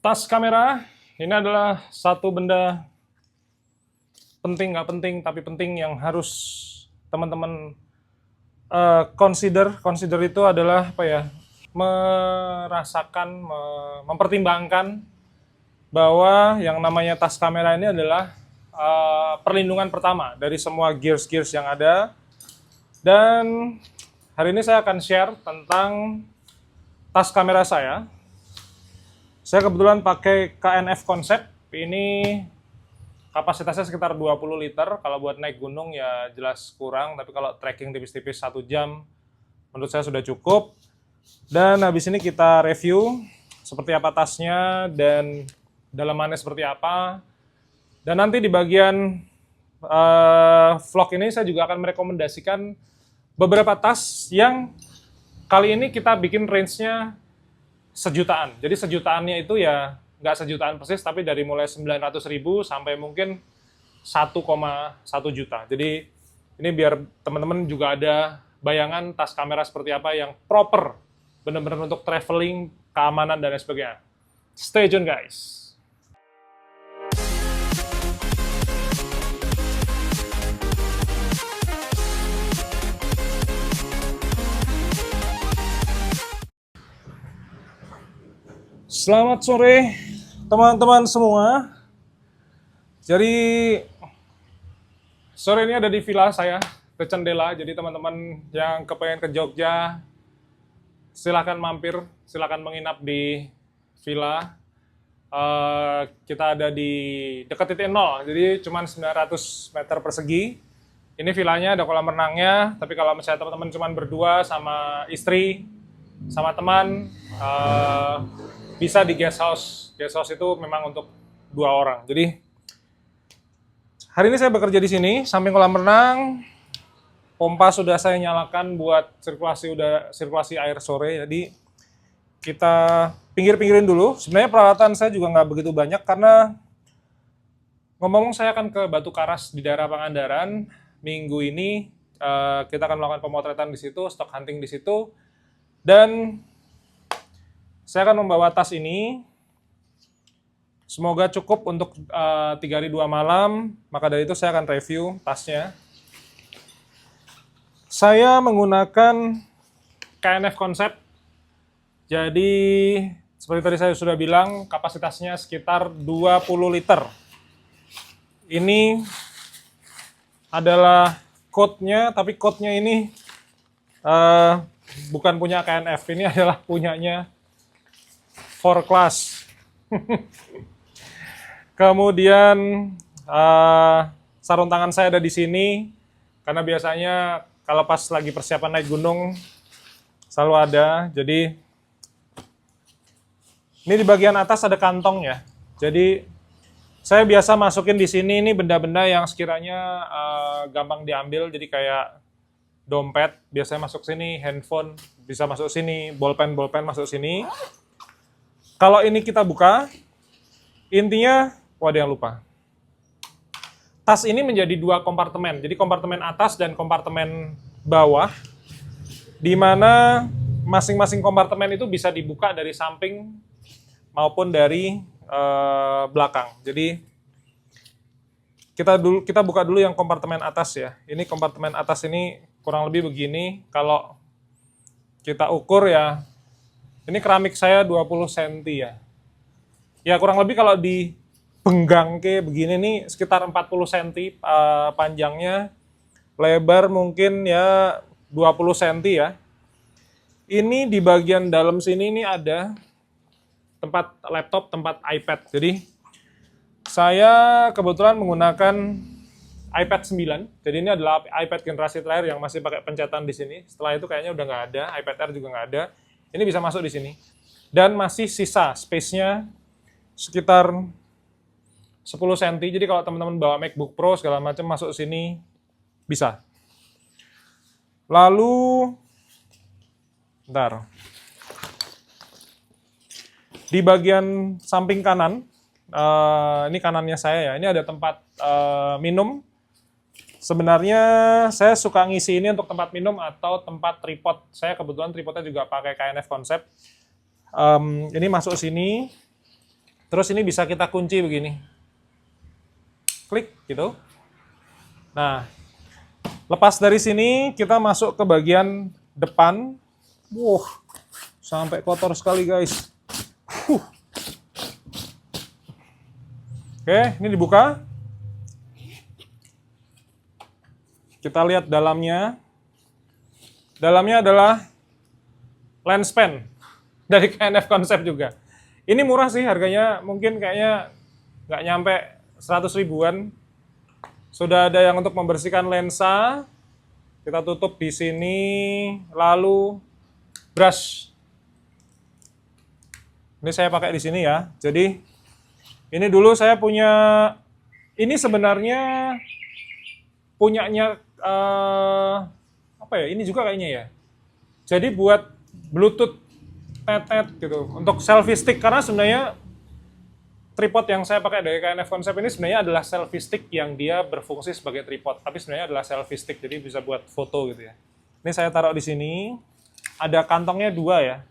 Tas kamera ini adalah satu benda penting, nggak penting, tapi penting yang harus teman-teman consider. Consider itu adalah apa ya? Merasakan, mempertimbangkan bahwa yang namanya tas kamera ini adalah perlindungan pertama dari semua gears-gears yang ada. Dan hari ini saya akan share tentang tas kamera saya. Saya kebetulan pakai KNF Concept. Ini kapasitasnya sekitar 20 liter. Kalau buat naik gunung ya jelas kurang, tapi kalau trekking tipis-tipis 1 jam menurut saya sudah cukup. Dan habis ini kita review seperti apa tasnya dan dalamannya seperti apa. Dan nanti di bagian vlog ini saya juga akan merekomendasikan beberapa tas yang kali ini kita bikin range-nya sejutaan. Jadi sejutaannya itu ya nggak sejutaan persis, tapi dari mulai 900.000 sampai mungkin 1,1 juta. Jadi ini biar teman-teman juga ada bayangan tas kamera seperti apa yang proper, benar-benar untuk traveling, keamanan, dan lain sebagainya. Stay tune guys! Selamat sore teman-teman semua. Jadi sore ini ada di villa saya, ke Cendela. Jadi teman-teman yang kepengen ke Jogja, silahkan mampir, silahkan menginap di villa. Kita ada di dekat titik nol, jadi cuma 900 meter persegi. Ini villanya ada kolam renangnya, tapi kalau misalnya teman-teman cuma berdua sama istri, sama teman, bisa di guest house. Guest house itu memang untuk 2 orang. Jadi hari ini saya bekerja di sini, samping kolam renang. Pompa sudah saya nyalakan buat sirkulasi air sore. Jadi kita pinggir-pinggirin dulu. Sebenarnya peralatan saya juga nggak begitu banyak karena ngomong saya akan ke Batu Karas di daerah Pangandaran minggu ini. Kita akan melakukan pemotretan di situ, stock hunting di situ, dan saya akan membawa tas ini. Semoga cukup untuk 3 hari 2 malam. Maka dari itu saya akan review tasnya. Saya menggunakan KNF Concept. Jadi seperti tadi saya sudah bilang, kapasitasnya sekitar 20 liter. Ini adalah code-nya, tapi code-nya ini bukan punya KNF. Ini adalah punyanya 4 Class. Kemudian sarung tangan saya ada di sini karena biasanya kalau pas lagi persiapan naik gunung selalu ada. Jadi ini di bagian atas ada kantong ya. Jadi saya biasa masukin di sini ini benda-benda yang sekiranya gampang diambil. Jadi kayak dompet biasanya masuk sini, handphone bisa masuk sini, bolpen masuk sini. Kalau ini kita buka, intinya, ada yang lupa. Tas ini menjadi 2 kompartemen. Jadi kompartemen atas dan kompartemen bawah, di mana masing-masing kompartemen itu bisa dibuka dari samping maupun dari belakang. Jadi kita buka dulu yang kompartemen atas ya. Ini kompartemen atas ini kurang lebih begini. Kalau kita ukur ya, ini keramik saya 20 cm ya. Ya kurang lebih kalau dipenggang kayak begini nih sekitar 40 cm panjangnya. Lebar mungkin ya 20 cm ya. Ini di bagian dalam sini ini ada tempat laptop, tempat iPad. Jadi saya kebetulan menggunakan iPad 9. Jadi ini adalah iPad generasi terakhir yang masih pakai pencetan di sini. Setelah itu kayaknya udah nggak ada, iPad Air juga nggak ada. Ini bisa masuk di sini. Dan masih sisa space-nya sekitar 10 cm. Jadi kalau teman-teman bawa MacBook Pro segala macam masuk sini bisa. Lalu bentar. Di bagian samping kanan, ini kanannya saya ya. Ini ada tempat minum. Sebenarnya saya suka ngisi ini untuk tempat minum atau tempat tripod. Saya kebetulan tripodnya juga pakai KNF Concept. Ini masuk sini. Terus ini bisa kita kunci begini. Klik gitu. Nah, lepas dari sini kita masuk ke bagian depan. Wow, sampai kotor sekali guys. Oke, ini dibuka. Kita lihat dalamnya. Dalamnya adalah lens pen dari KNF Concept juga. Ini murah sih harganya, mungkin kayaknya nggak nyampe 100 ribuan. Sudah ada yang untuk membersihkan lensa. Kita tutup di sini, lalu brush. Ini saya pakai di sini ya. Jadi ini dulu saya punya, ini sebenarnya punyanya apa ya? Ini juga kayaknya ya. Jadi buat Bluetooth tetet gitu untuk selfie stick, karena sebenarnya tripod yang saya pakai dari KNF Concept ini sebenarnya adalah selfie stick yang dia berfungsi sebagai tripod, tapi sebenarnya adalah selfie stick, jadi bisa buat foto gitu ya. Ini saya taruh di sini, ada kantongnya 2 ya.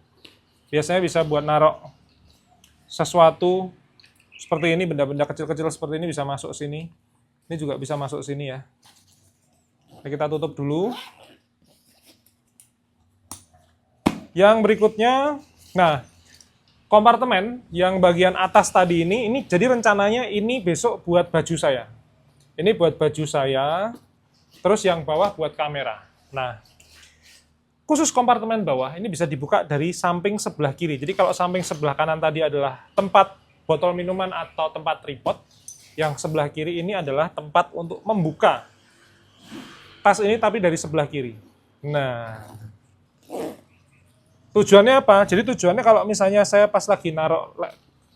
Biasanya bisa buat naruh sesuatu seperti ini, benda-benda kecil-kecil seperti ini bisa masuk sini. Ini juga bisa masuk sini ya. Ini kita tutup dulu. Yang berikutnya, nah, kompartemen yang bagian atas tadi ini jadi rencananya ini besok buat baju saya. Ini buat baju saya, terus yang bawah buat kamera. Nah, khusus kompartemen bawah ini bisa dibuka dari samping sebelah kiri. Jadi kalau samping sebelah kanan tadi adalah tempat botol minuman atau tempat tripod, yang sebelah kiri ini adalah tempat untuk membuka tas ini tapi dari sebelah kiri. Nah, tujuannya apa? Jadi tujuannya kalau misalnya saya pas lagi naruh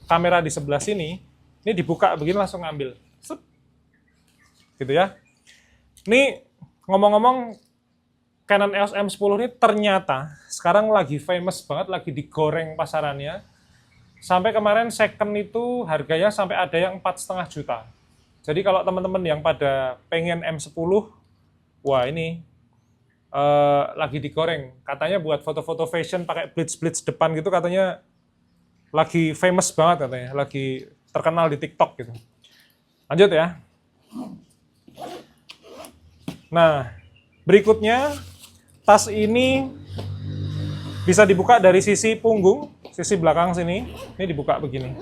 kamera di sebelah sini, ini dibuka begini langsung ngambil. Sup. Gitu ya. Ini ngomong-ngomong, Canon EOS M10 ini ternyata sekarang lagi famous banget, lagi digoreng pasarannya. Sampai kemarin second itu harganya sampai ada yang 4,5 juta. Jadi kalau teman-teman yang pada pengen M10, wah ini lagi digoreng. Katanya buat foto-foto fashion pakai blitz-blitz depan gitu, katanya lagi famous banget katanya, lagi terkenal di TikTok gitu. Lanjut ya. Nah, berikutnya tas ini bisa dibuka dari sisi punggung, sisi belakang sini. Ini dibuka begini.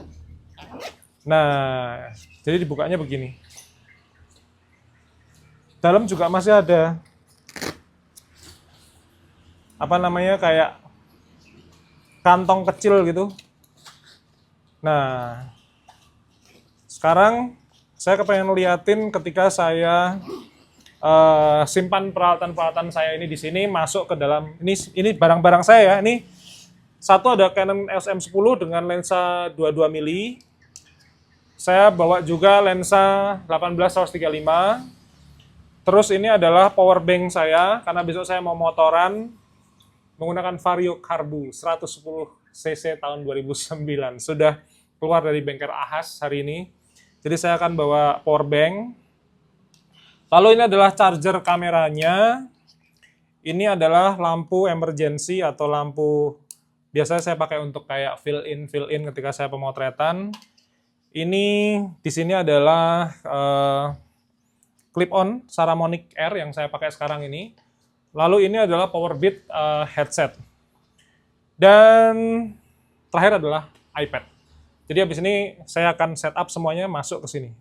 Nah, jadi dibukanya begini. Dalam juga masih ada apa namanya, kayak kantong kecil gitu. Nah, sekarang saya kepengen liatin ketika saya simpan peralatan-peralatan saya ini di sini, masuk ke dalam ini barang-barang saya ya. Ini satu ada Canon EOS M10 dengan lensa 22 mili. Saya bawa juga lensa 18-35. Terus ini adalah power bank saya karena besok saya mau motoran menggunakan Vario Karbu 110 cc tahun 2009. Sudah keluar dari bengkel Ahas hari ini. Jadi saya akan bawa power bank. Lalu ini adalah charger kameranya. Ini adalah lampu emergency atau lampu biasanya saya pakai untuk kayak fill in ketika saya pemotretan. Ini di sini adalah clip-on Saramonic Air yang saya pakai sekarang ini. Lalu ini adalah Powerbeat headset. Dan terakhir adalah iPad. Jadi habis ini saya akan setup semuanya masuk ke sini.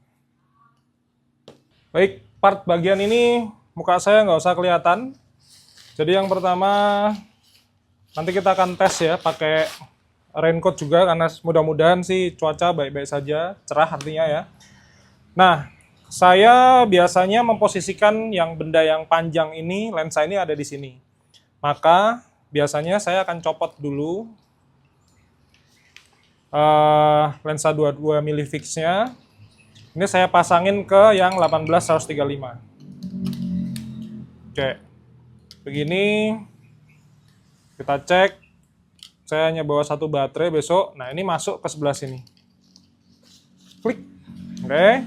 Baik, part bagian ini muka saya nggak usah kelihatan. Jadi yang pertama nanti kita akan tes ya pakai raincoat juga karena mudah-mudahan sih cuaca baik-baik saja, cerah artinya ya. Nah, saya biasanya memposisikan yang benda yang panjang ini, lensa ini ada di sini. Maka biasanya saya akan copot dulu lensa 22 mili fixnya. Ini saya pasangin ke yang 18-135. Oke, begini. Kita cek. Saya hanya bawa satu baterai besok. Nah, ini masuk ke sebelah sini. Klik. Oke.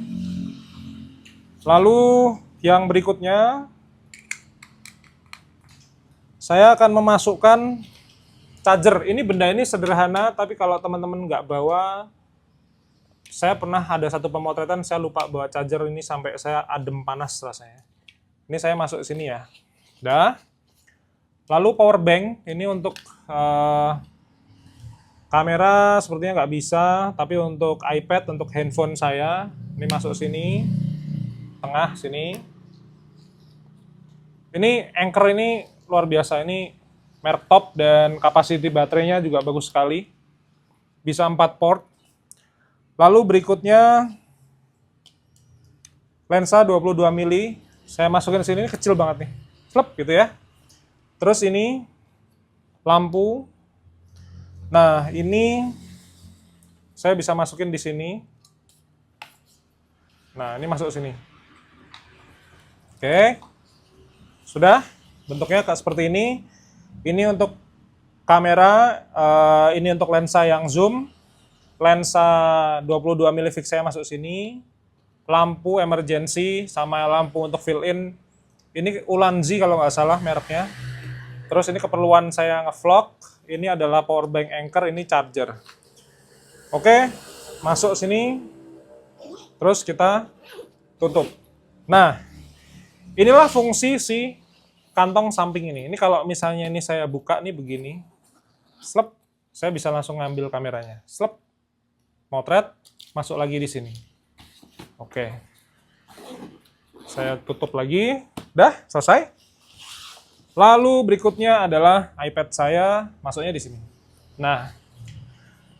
Lalu yang berikutnya, saya akan memasukkan charger. Ini benda ini sederhana, tapi kalau teman-teman nggak bawa, saya pernah ada satu pemotretan, saya lupa bawa charger ini sampai saya adem panas rasanya. Ini saya masuk ke sini ya. Udah. Lalu power bank, ini untuk kamera sepertinya nggak bisa, tapi untuk iPad, untuk handphone saya, ini masuk sini, tengah sini. Ini Anker ini luar biasa, ini merek top dan kapasiti baterainya juga bagus sekali. Bisa 4 port. Lalu berikutnya lensa 22 mili. Saya masukin sini, ini kecil banget nih. Flip gitu ya. Terus ini lampu. Nah, ini saya bisa masukin di sini. Nah, ini masuk sini. Oke. Sudah, bentuknya kayak seperti ini. Ini untuk kamera, ini untuk lensa yang zoom. Lensa 22 mili fix saya masuk sini. Lampu emergency sama lampu untuk fill in. Ini Ulanzi kalau nggak salah mereknya. Terus ini keperluan saya nge-vlog. Ini adalah power bank Anker, ini charger. Oke, masuk sini. Terus kita tutup. Nah, inilah fungsi si kantong samping ini. Ini kalau misalnya ini saya buka nih begini, slep, saya bisa langsung ngambil kameranya. Slep, motret, masuk lagi di sini. Oke. Saya tutup lagi. Dah, selesai. Lalu berikutnya adalah iPad saya, masuknya di sini. Nah,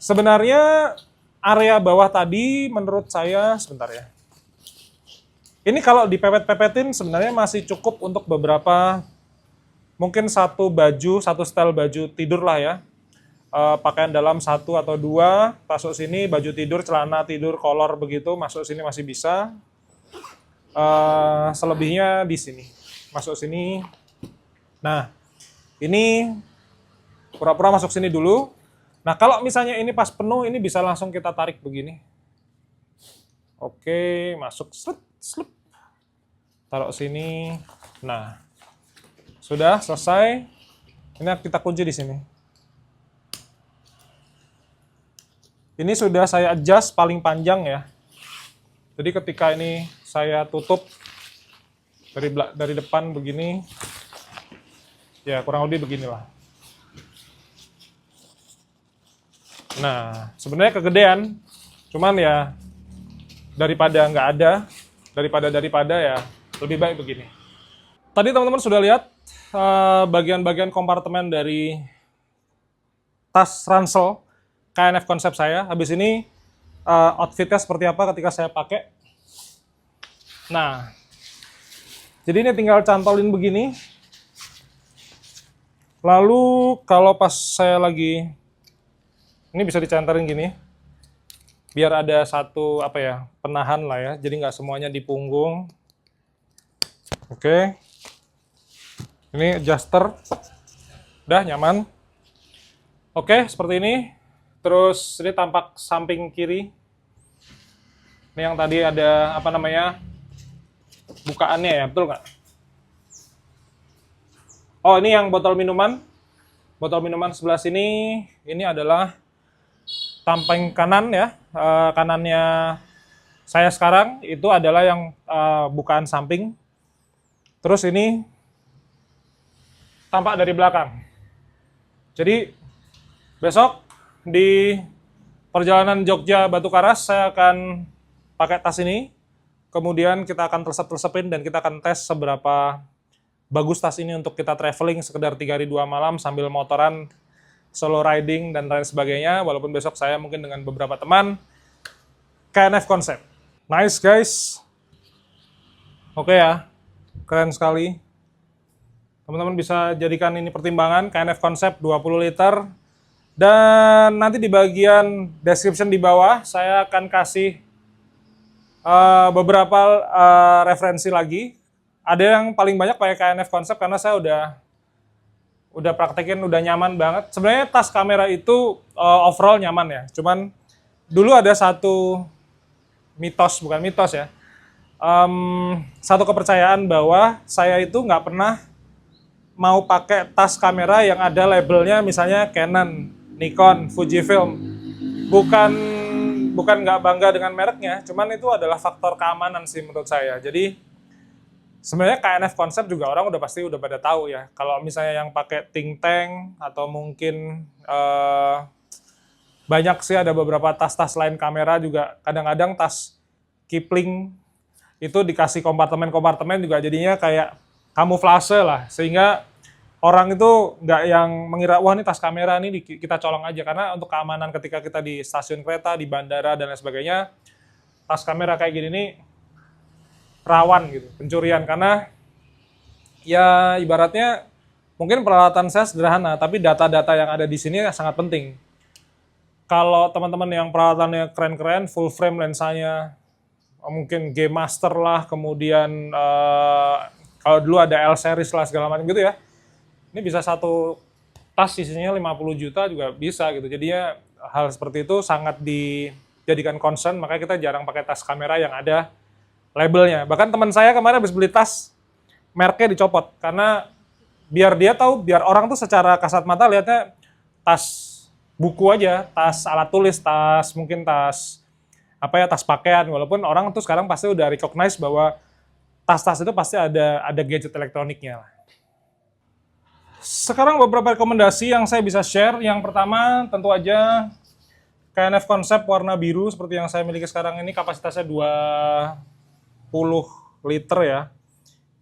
sebenarnya area bawah tadi menurut saya, sebentar ya. Ini kalau dipepet-pepetin sebenarnya masih cukup untuk beberapa, mungkin satu baju, satu style baju tidur lah ya. Pakaian dalam satu atau dua, masuk sini, baju tidur, celana tidur, kolor begitu, masuk sini masih bisa. Selebihnya di sini, masuk sini. Nah, ini pura-pura masuk sini dulu. Nah, kalau misalnya ini pas penuh, ini bisa langsung kita tarik begini. Oke, masuk, slip. Taruh sini. Nah, sudah selesai. Ini kita kunci di sini. Ini sudah saya adjust paling panjang ya. Jadi ketika ini saya tutup dari depan begini, ya kurang lebih beginilah. Nah, sebenarnya kegedean, cuman ya daripada nggak ada, daripada ya lebih baik begini. Tadi teman-teman sudah lihat bagian-bagian kompartemen dari tas ransel KNF konsep saya. Habis ini outfitnya seperti apa ketika saya pakai. Nah, jadi ini tinggal cantolin begini. Lalu kalau pas saya lagi, ini bisa dicantarin gini, biar ada satu penahan lah ya, jadi nggak semuanya di punggung. Oke, ini adjuster, udah nyaman. Oke, seperti ini. Terus ini tampak samping kiri. Ini yang tadi ada bukaannya ya, betul nggak? Oh, ini yang botol minuman. Botol minuman sebelah sini, ini adalah samping kanan ya. Kanannya saya sekarang itu adalah yang bukaan samping. Terus ini tampak dari belakang. Jadi besok di perjalanan Jogja Batu Karas saya akan pakai tas ini. Kemudian kita akan telesep-telesepin dan kita akan tes seberapa bagus tas ini untuk kita traveling sekedar 3 hari 2 malam sambil motoran, solo riding dan lain sebagainya. Walaupun besok saya mungkin dengan beberapa teman. KNF konsep. Nice guys. Oke ya. Keren sekali. Teman-teman bisa jadikan ini pertimbangan, KNF konsep 20 liter. Dan nanti di bagian description di bawah saya akan kasih beberapa referensi lagi. Ada yang paling banyak pakai KNF konsep karena saya udah praktekin, udah nyaman banget. Sebenarnya tas kamera itu overall nyaman ya. Cuman dulu ada satu mitos, bukan mitos ya. Satu kepercayaan bahwa saya itu nggak pernah mau pakai tas kamera yang ada labelnya misalnya Canon, Nikon, Fujifilm. Bukan bukan nggak bangga dengan mereknya, cuman itu adalah faktor keamanan sih menurut saya. Jadi sebenarnya KNF konsep juga orang udah pasti udah pada tahu ya. Kalau misalnya yang pakai think tank atau mungkin banyak sih ada beberapa tas-tas lain kamera juga. Kadang-kadang tas Kipling itu dikasih kompartemen-kompartemen juga jadinya kayak kamuflase lah. Sehingga orang itu nggak yang mengira, wah ini tas kamera ini kita colong aja. Karena untuk keamanan ketika kita di stasiun kereta, di bandara, dan lain sebagainya, tas kamera kayak gini nih rawan gitu, pencurian. Karena ya ibaratnya mungkin peralatan saya sederhana, tapi data-data yang ada di sini sangat penting. Kalau teman-teman yang peralatannya keren-keren, full frame lensanya, mungkin G Master lah, kemudian kalau dulu ada L series lah segala macam gitu ya. Ini bisa satu tas isinya 50 juta juga bisa gitu. Jadinya hal seperti itu sangat dijadikan concern, makanya kita jarang pakai tas kamera yang ada labelnya. Bahkan teman saya kemarin habis beli tas, mereknya dicopot. Karena biar dia tahu, biar orang tuh secara kasat mata lihatnya tas buku aja, tas alat tulis, tas mungkin tas apa ya, tas pakaian. Walaupun orang tuh sekarang pasti udah recognize bahwa tas-tas itu pasti ada gadget elektroniknya lah. Sekarang beberapa rekomendasi yang saya bisa share. Yang pertama tentu aja KNF konsep warna biru seperti yang saya miliki sekarang ini, kapasitasnya 20 liter ya.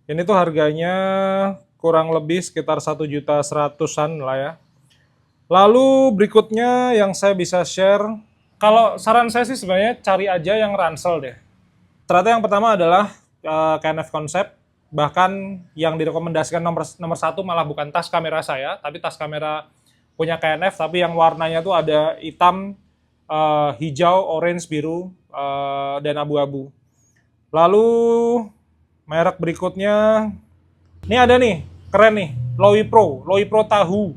Ini tuh harganya kurang lebih sekitar 1.100.000-an lah ya. Lalu berikutnya yang saya bisa share, kalau saran saya sih sebenarnya cari aja yang ransel deh. Ternyata yang pertama adalah KNF konsep. Bahkan yang direkomendasikan nomor satu malah bukan tas kamera saya, tapi tas kamera punya KNF, tapi yang warnanya tuh ada hitam, hijau, orange, biru, dan abu-abu. Lalu merek berikutnya, ini ada nih, keren nih, Lowi Pro Tahu.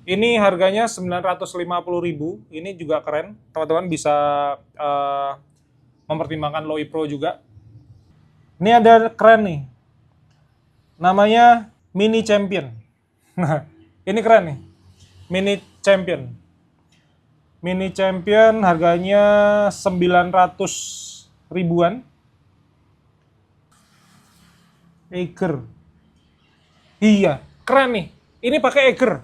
Ini harganya 950.000, ini juga keren, teman-teman bisa mempertimbangkan Lowi Pro juga. Ini ada keren nih, namanya Mini Champion. Nah, ini keren nih, Mini Champion. Mini Champion harganya 900 ribuan. Eiger. Iya, keren nih. Ini pakai Eiger.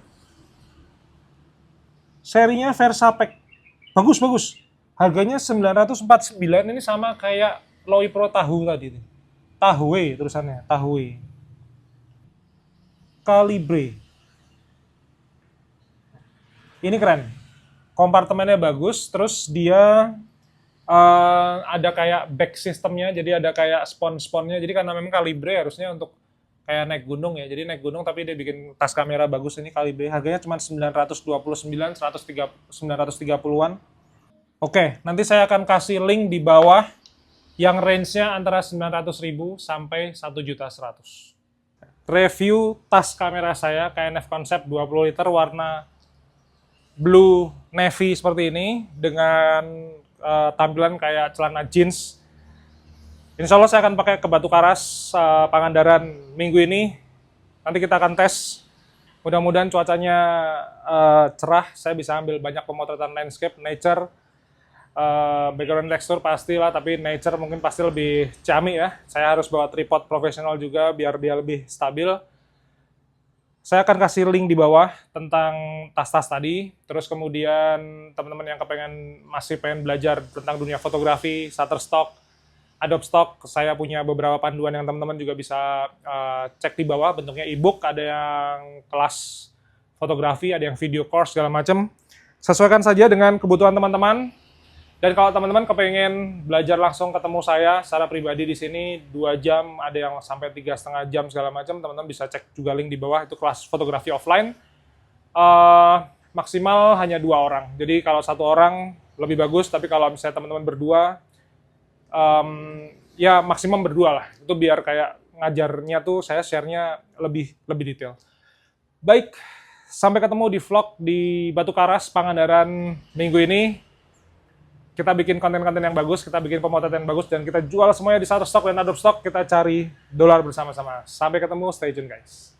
Serinya Versapec. Bagus. Harganya 949, ini sama kayak Lowi Pro Tahu tadi. Tahue tulisannya, Tahue. Calibre. Ini keren. Kompartemennya bagus, terus dia ada kayak back systemnya, jadi ada kayak spon-sponnya. Jadi karena memang Calibre harusnya untuk kayak naik gunung ya. Jadi naik gunung tapi dia bikin tas kamera bagus, ini Calibre. Harganya cuma 929, 930-an. Oke, nanti saya akan kasih link di bawah yang range-nya antara 900.000 sampai 1.100.000. Review tas kamera saya KNF konsep 20 liter warna blue navy seperti ini dengan tampilan kayak celana jeans. Insya Allah saya akan pakai ke Batu Karas, Pangandaran minggu ini. Nanti kita akan tes. Mudah-mudahan cuacanya cerah, saya bisa ambil banyak pemotretan landscape, nature. Background tekstur pastilah, tapi nature mungkin pasti lebih ciamik ya. Saya harus bawa tripod profesional juga biar dia lebih stabil. Saya akan kasih link di bawah tentang tas-tas tadi. Terus kemudian teman-teman yang masih pengen belajar tentang dunia fotografi, Shutterstock, Adobe Stock, saya punya beberapa panduan yang teman-teman juga bisa cek di bawah. Bentuknya e-book, ada yang kelas fotografi, ada yang video course segala macam. Sesuaikan saja dengan kebutuhan teman-teman. Dan kalau teman-teman kepengen belajar langsung ketemu saya secara pribadi di sini 2 jam, ada yang sampai 3,5 jam segala macam, teman-teman bisa cek juga link di bawah, itu kelas fotografi offline. Maksimal hanya 2 orang. Jadi kalau 1 orang lebih bagus, tapi kalau misalnya teman-teman berdua, ya maksimum berdua lah. Itu biar kayak ngajarnya tuh saya share-nya lebih detail. Baik, sampai ketemu di vlog di Batu Karas, Pangandaran minggu ini. Kita bikin konten-konten yang bagus, kita bikin pemotretan yang bagus, dan kita jual semuanya di Shutterstock dan Adobe Stock. Kita cari dolar bersama-sama. Sampai ketemu, stay tune guys.